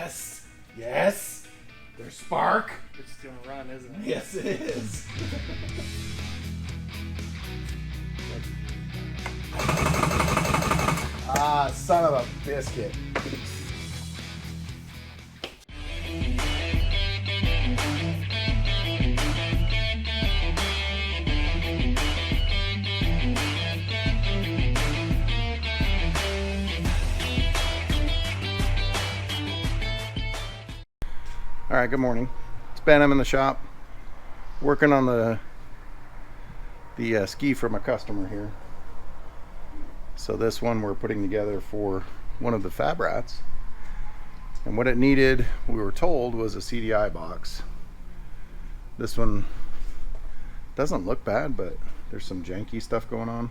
Yes. Yes. There's spark. It's just gonna run, isn't it? Yes, it is. Ah, son of a biscuit. All right, good morning. It's Ben. I'm in the shop working on the ski from a customer here. So this one we're putting together for one of the fab rats, and what it needed, we were told, was a CDI box. This one doesn't look bad, but there's some janky stuff going on,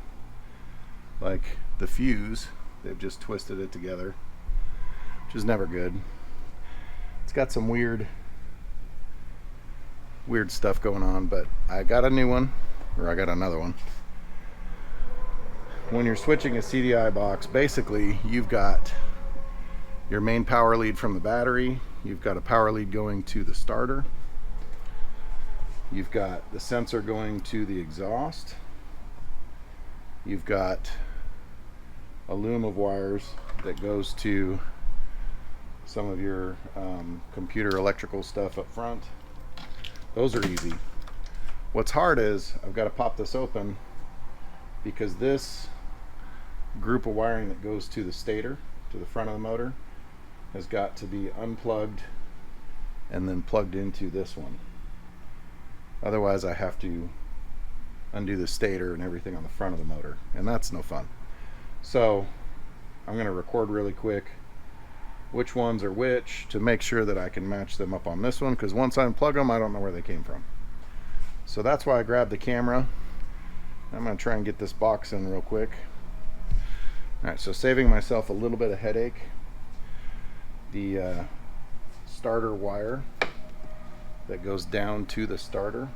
like the fuse. They've just twisted it together, which is never good. It's got some weird stuff going on, but I got a new one, or I got another one. When you're switching a CDI box, basically you've got your main power lead from the battery, you've got a power lead going to the starter, you've got the sensor going to the exhaust, you've got a loom of wires that goes to some of your computer electrical stuff up front. Those are easy. What's hard is I've got to pop this open because this group of wiring that goes to the stator, to the front of the motor, has got to be unplugged and then plugged into this one. Otherwise I have to undo the stator and everything on the front of the motor, and that's no fun. So I'm going to record really quick which ones are which to make sure that I can match them up on this one, because once I unplug them I don't know where they came from. So that's why I grabbed the camera. I'm going to try and get this box in real quick. Alright, so saving myself a little bit of headache, the starter wire that goes down to the starter.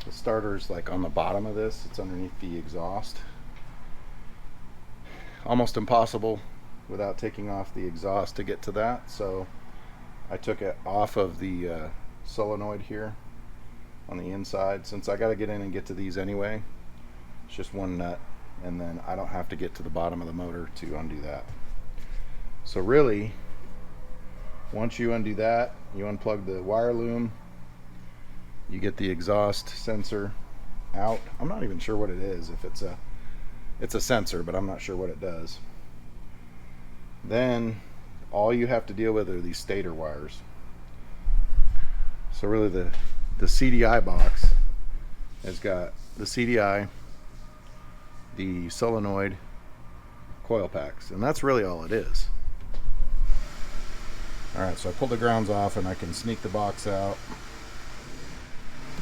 The starter's like on the bottom of this, it's underneath the exhaust. Almost impossible without taking off the exhaust to get to that, so I took it off of the solenoid here on the inside. Since I got to get in and get to these anyway, it's just one nut, and then I don't have to get to the bottom of the motor to undo that. So really, once you undo that, you unplug the wire loom, you get the exhaust sensor out. I'm not even sure what it is. If it's a sensor, but I'm not sure what it does. Then all you have to deal with are these stator wires. So really the CDI box has got the CDI, the solenoid, coil packs, and that's really all it is. Alright, so I pulled the grounds off and I can sneak the box out,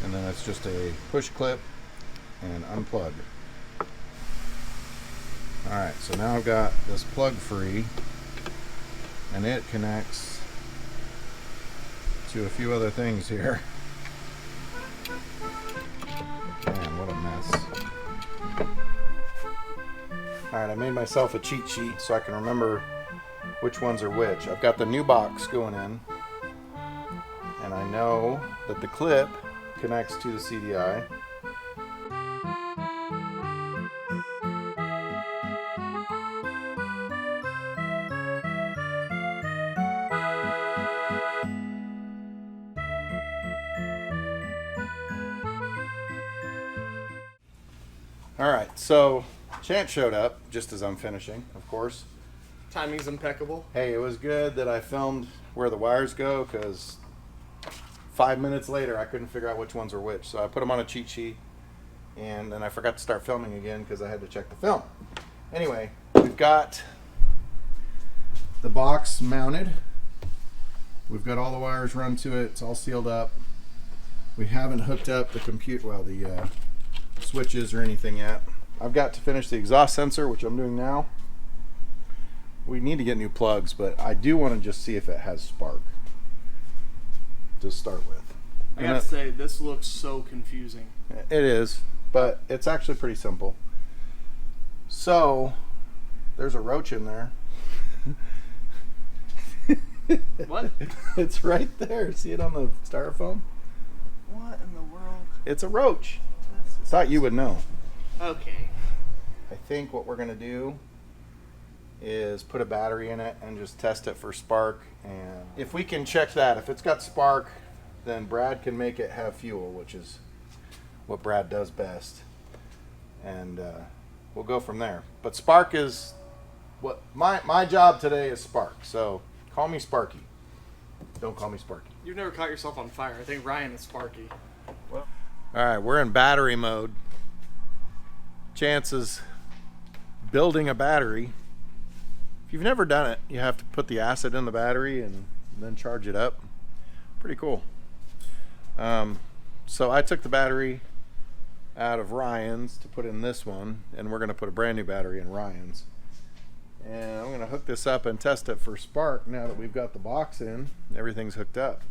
and then it's just a push clip and unplug. Alright, so now I've got this plug free, and it connects to a few other things here. Man, what a mess. Alright, I made myself a cheat sheet so I can remember which ones are which. I've got the new box going in, and I know that the clip connects to the CDI. Alright, so Chance showed up just as I'm finishing, of course. Timing's impeccable. Hey, it was good that I filmed where the wires go, because 5 minutes later I couldn't figure out which ones were which. So I put them on a cheat sheet, and then I forgot to start filming again because I had to check the film. Anyway, we've got the box mounted. We've got all the wires run to it. It's all sealed up. We haven't hooked up the the switches or anything yet. I've got to finish the exhaust sensor, which I'm doing now. We need to get new plugs, but I do want to just see if it has spark to start with. I gotta say, this looks so confusing. It is, but it's actually pretty simple. So there's a roach in there. What? It's right there. See it on the styrofoam? What in the world? It's a roach. Thought you would know. Okay. I think what we're going to do is put a battery in it and just test it for spark. And if we can check that, if it's got spark, then Brad can make it have fuel, which is what Brad does best. And we'll go from there. But spark is what my job today is spark. So call me Sparky. Don't call me Sparky. You've never caught yourself on fire. I think Ryan is Sparky. All right, we're in battery mode. Chances building a battery. If you've never done it, you have to put the acid in the battery and then charge it up. Pretty cool. So I took the battery out of Ryan's to put in this one, and we're going to put a brand new battery in Ryan's. And I'm going to hook this up and test it for spark now that we've got the box in. Everything's hooked up.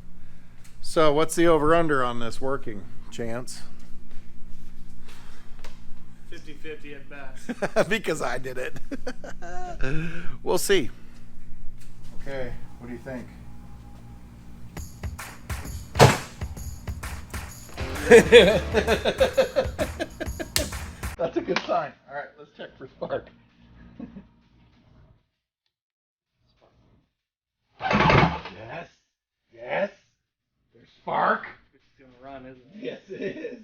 So what's the over-under on this working, Chance? 50-50 at best. Because I did it. We'll see. Okay, what do you think? That's a good sign. All right, let's check for spark. Yes. Yes. There's spark. It's gonna run, isn't it? Yes, it is.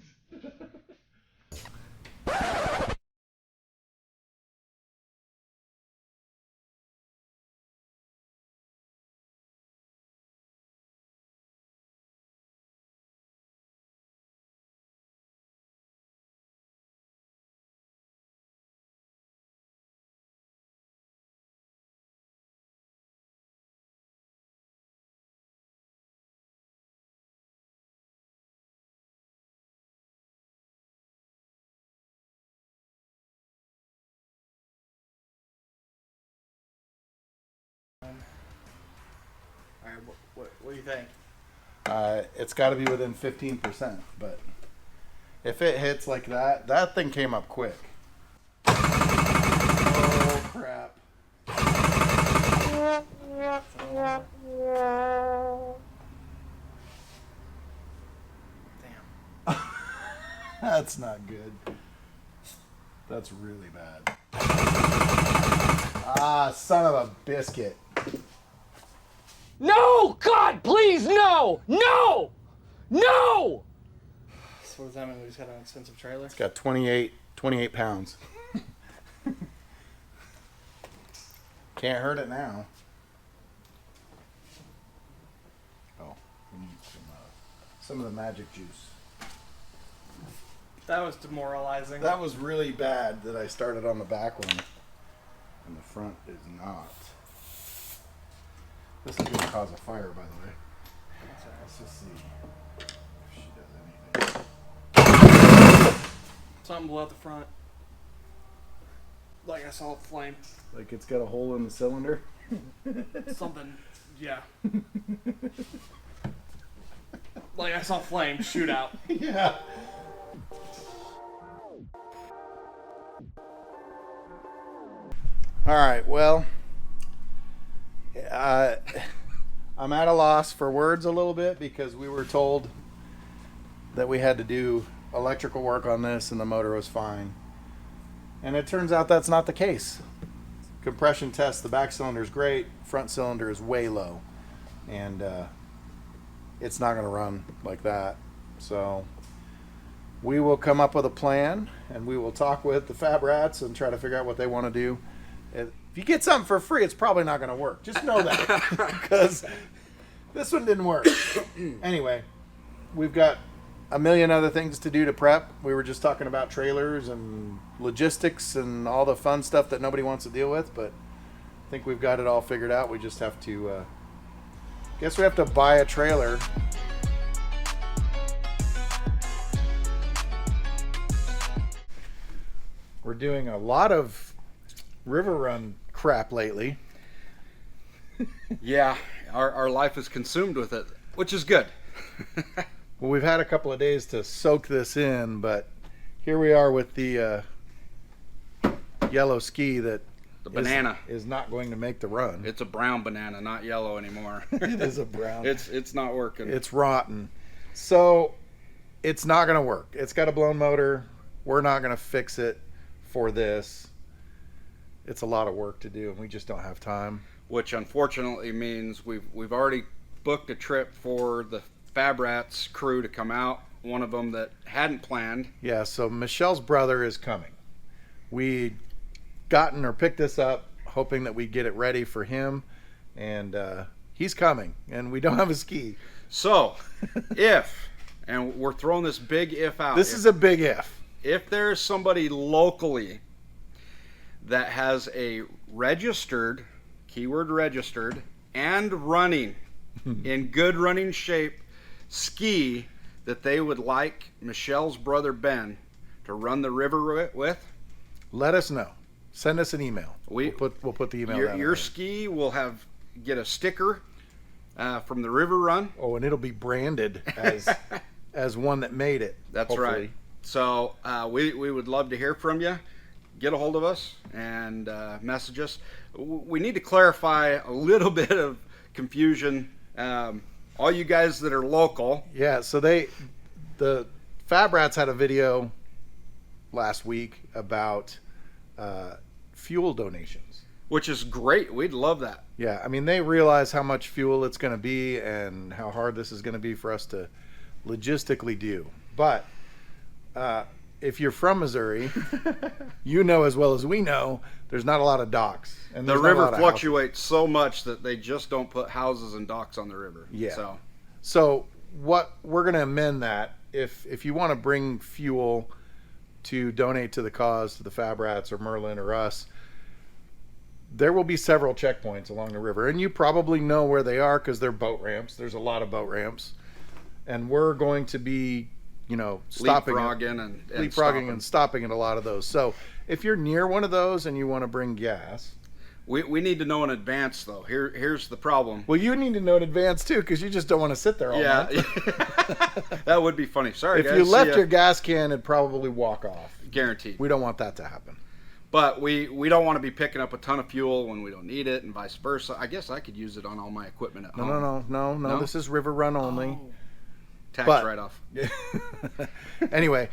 All right, what do you think? It's got to be within 15%, but if it hits like that, that thing came up quick. Oh, crap. Damn. That's not good. That's really bad. Ah, son of a biscuit. No! God, please, no! No! No! So what does that mean? We just got an expensive trailer? It's got 28 pounds. Can't hurt it now. Oh, we need some of the magic juice. That was demoralizing. That was really bad that I started on the back one, and the front is not. This is going to cause a fire, by the way. Let's just see if she does anything. Something blew out the front. Like I saw a flame. Like it's got a hole in the cylinder. Something, yeah. Like I saw flame shoot out. Yeah. All right, well, I'm at a loss for words a little bit because we were told that we had to do electrical work on this and the motor was fine. And it turns out that's not the case. Compression test, the back cylinder is great, front cylinder is way low. And it's not going to run like that. So we will come up with a plan and we will talk with the Fab Rats and try to figure out what they want to do. If you get something for free, it's probably not going to work. Just know that, because this one didn't work. Anyway, we've got a million other things to do to prep. We were just talking about trailers and logistics and all the fun stuff that nobody wants to deal with, but I think we've got it all figured out. We just have to, guess we have to buy a trailer. We're doing a lot of river run crap lately. Yeah, our life is consumed with it, which is good. Well, we've had a couple of days to soak this in, but here we are with the yellow ski that The banana. is not going to make the run. It's a brown banana, not yellow anymore. It is a brown. It's not working. It's rotten. So it's not going to work. It's got a blown motor. We're not going to fix it for this. It's a lot of work to do, and we just don't have time. Which unfortunately means we've already booked a trip for the Fab Rats crew to come out. One of them that hadn't planned. Yeah, so Michelle's brother is coming. We gotten or picked this up hoping that we get it ready for him, and he's coming, and we don't have a ski. So, and we're throwing this big if out. This is a big if. If there's somebody locally that has a registered, keyword registered, and running in good running shape ski that they would like Michelle's brother Ben to run the river with, let us know. Send us an email. We'll put the email down. Your ski will get a sticker from the river run. Oh, and it'll be branded as one that made it. That's hopefully. right. So we would love to hear from you. Get a hold of us and message us. We need to clarify a little bit of confusion. All you guys that are local. Yeah, so the Fab Rats had a video last week about fuel donations. Which is great. We'd love that. Yeah, I mean, they realize how much fuel it's going to be and how hard this is going to be for us to logistically do. But if you're from Missouri, you know as well as we know, there's not a lot of docks. And the river fluctuates so much that they just don't put houses and docks on the river. Yeah. So what we're going to amend that. If you want to bring fuel to donate to the cause, to the Fab Rats or Merlin or us, there will be several checkpoints along the river. And you probably know where they are because they're boat ramps. There's a lot of boat ramps. And we're going to be, stopping leapfrogging and stopping at a lot of those. So if you're near one of those and you want to bring gas, we need to know in advance though. Here's the problem. Well, you need to know in advance too, because you just don't want to sit there all night. That would be funny. Sorry, if guys. you left your gas can, it'd probably walk off. Guaranteed. We don't want that to happen. But we don't want to be picking up a ton of fuel when we don't need it, and vice versa. I guess I could use it on all my equipment at home. No. This is river run only. Oh. Tax write-off. Anyway,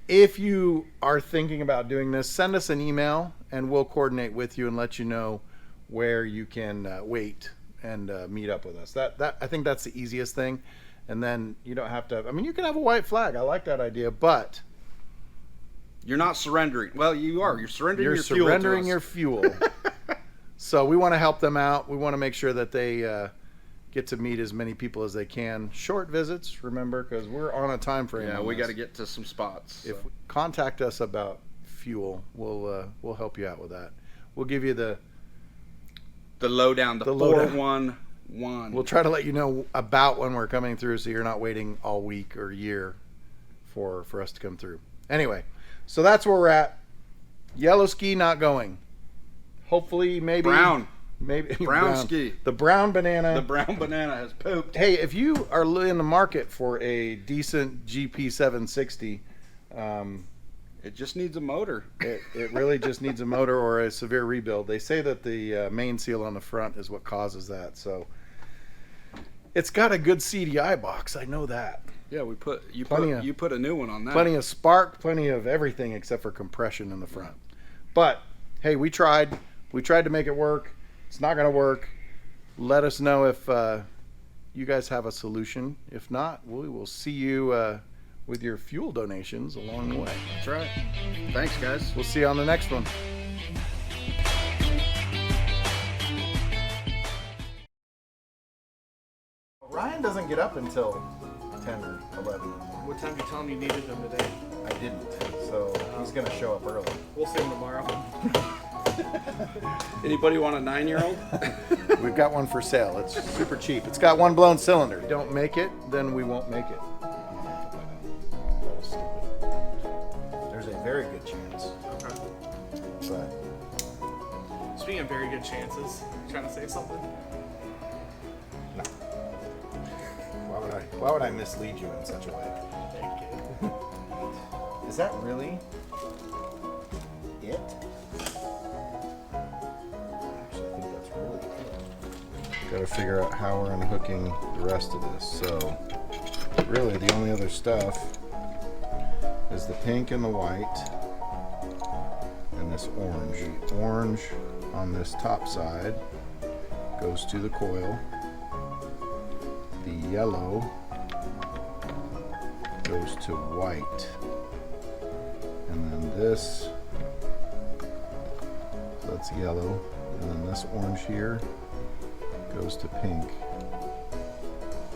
if you are thinking about doing this, send us an email, and we'll coordinate with you and let you know where you can wait and meet up with us. That I think that's the easiest thing. And then you don't have to. I mean, you can have a white flag. I like that idea, but you're not surrendering. Well, you are. You're surrendering your fuel. You're surrendering your fuel. So we want to help them out. We want to make sure that they get to meet as many people as they can. Short visits, remember, because we're on a time frame. Yeah, we got to get to some spots. So. If contact us about fuel, we'll help you out with that. We'll give you the lowdown, the 411. We'll try to let you know about when we're coming through, so you're not waiting all week or year for us to come through. Anyway, so that's where we're at. Yellow ski not going. Hopefully, maybe brown ski. The brown banana. The brown banana has pooped. Hey, if you are in the market for a decent GP 760, it just needs a motor. It really just needs a motor or a severe rebuild. They say that the main seal on the front is what causes that. So it's got a good CDI box. I know that. Yeah, you put a new one on that. Plenty of spark, plenty of everything except for compression in the front. But hey, we tried. We tried to make it work. It's not going to work. Let us know if you guys have a solution. If not, we will see you with your fuel donations along the way. That's right. Thanks, guys. We'll see you on the next one. Ryan doesn't get up until 10 or 11. What time did you tell him you needed him today? I didn't, so he's going to show up early. We'll see him tomorrow. Anybody want a 9-year-old? We've got one for sale. It's super cheap. It's got one blown cylinder. If you don't make it, then we won't make it. That was stupid. There's a very good chance. Okay. But Speaking of very good chances, you trying to say something? no. Why would I mislead you in such a way? Thank you. Is that really it? got to figure out how we're unhooking the rest of this. So really the only other stuff is the pink and the white and this orange. The orange on this top side goes to the coil. The yellow goes to white. And then this, so that's yellow. And then this orange here goes to pink.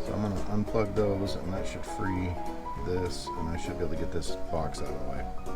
So I'm going to unplug those, and that should free this, and I should be able to get this box out of the way.